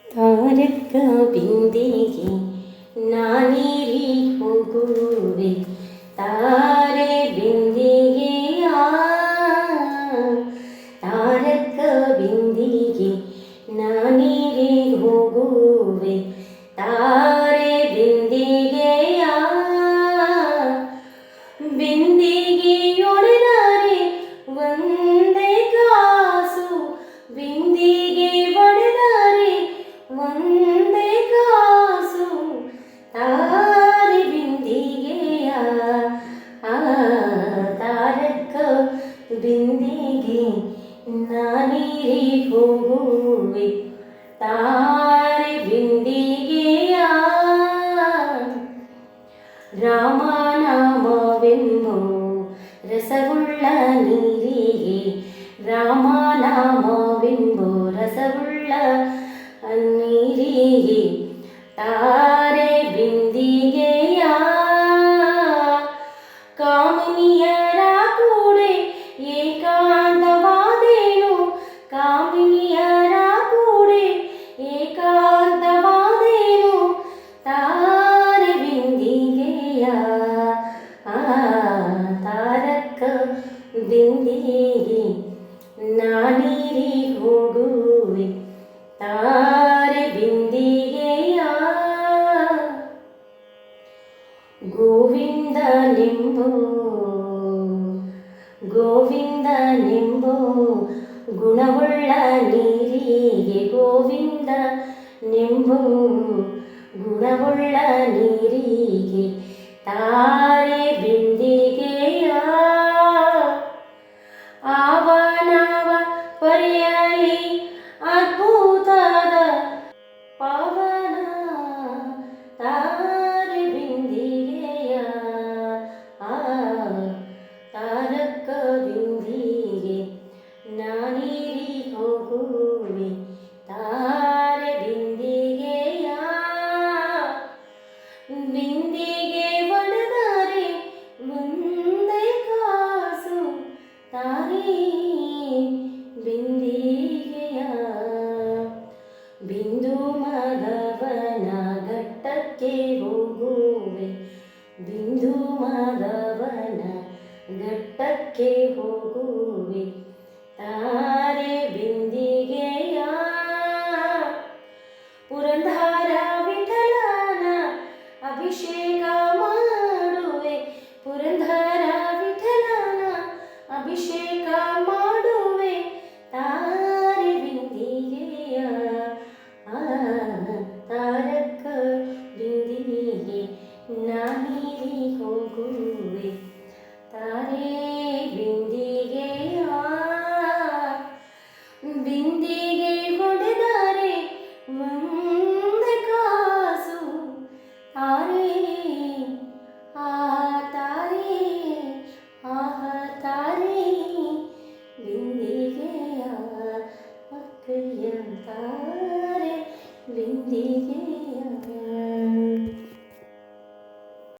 ತಾರಕ ಬಿಂದಿಗೆ ನಾನೀರಿ ಹೋಗುವೆ ತಾರೆ ಬಿಂದಿಗೆಯ ತಾರಕ ಬಿಂದಿಗೆ ನಾನೀರಿ ಹೋಗುವೆ ತಾರೆ ಬಿಂದಿಗೆಯ ಬಿಂದಿಗೆಯೊಡೆದರೆ ಒಂದೇ ಕಾಸು ಬಿಂದಿಗೆ ಒಡೆದರೆ ಒಂದೇ ಕಾಸು ತಾರೆ ಬಿಂದಿಗೆಯ ತಾರಕ ಬಿಂದಿಗೆ ನಾನೀರಿ ಹೋಗುವೆ ತಾರೆ ಬಿಂದಿಗೆಯ ರಾಮನಾಮವೆಂಬೋ ರಸಗುಳ್ಳ ನೀರಿಗೆ ರಾಮನಾಮವೆಂಬೋ ರಸಗುಳ್ಳ ನೀರಿಗೆ ತಾರೆ ಬಿಂದಿಗೆಯ ಕಾಮಿನಿಯರ ಕೂಡೆ ಏಕಾಂತವಾದೇನು ಕಾಮಿನಿಯರ ಕೂಡೆ ಏಕಾಂತವಾದೇನು ತಾರೆ ಬಿಂದಿಗೆಯ ತಾರಕ ಬಿಂದಿಗೆ ನಾನೀರಿ ಹೋಗುವೆ ತಾರೆ ಬಿಂದಿಗೆಯ ಗೋವಿಂದನೆಂಬೋ ಗೋವಿಂದನೆಂಬೋ ಗುಣವುಳ್ಳ ನೀರಿಗೆ ಗೋವಿಂದನೆಂಬೋ ಗುಣವುಳ್ಳ ನೀರಿಗೆ ತಾರೆ ಬಿಂದಿಗೆಯ ಆವನವ ಪರಿಯಲಿ ಅದ್ಭುತದ ಪವನ ತಾರೆ ಬಿಂದಿಗೆಯ ತಾರಕ ಬಿಂದಿಗೆ ನಾನೀರಿ ಹೋಗುವೆ ತಾರೆ ಬಿಂದಿಗೆಯ ಬಿಂದಿಗೆ ಒಡೆದರೆ ಮುಂದೆ ಕಾಸು ತಾರೆ ಬಿಂದಿಗೆಯ ಬಿಂದು ಮಾಧವನ ಘಟ್ಟಕ್ಕೆ ಹೋಗುವೆ ಬಿಂದು ಮಾಧವನ ಘಟ್ಟಕ್ಕೆ ಹೋಗುವೆ ತಾರೆ ಬಿಂದಿಗೆಯ ಪುರಂದರ ವಿಠಲನ ಅಭಿಷೇಕ ಮಾಡುವೆ ಪುರಂದರ ವಿಠಲನ ಅಭಿಷೇಕ ಮಾಡುವೆ ತಾರೆ ಬಿಂದಿಗೆಯ ತಾರಕ ಬಿಂದಿಗೆ ನಾನೀರಿ ಹೋಗುವೆ ತಾರೆ ಬಿಂದಿಗೆಯ ಬಿಂದಿಗೆ ಹೊಡೆದರೆ ಒಂದೇ ಕಾಸು ತಾರೆ ತಾರೆ ತಾರೆ ಬಿಂದಿಗೆಯ ಮಕ್ಕಳ ತಾರೆ ಬಿಂದಿಗೆಯ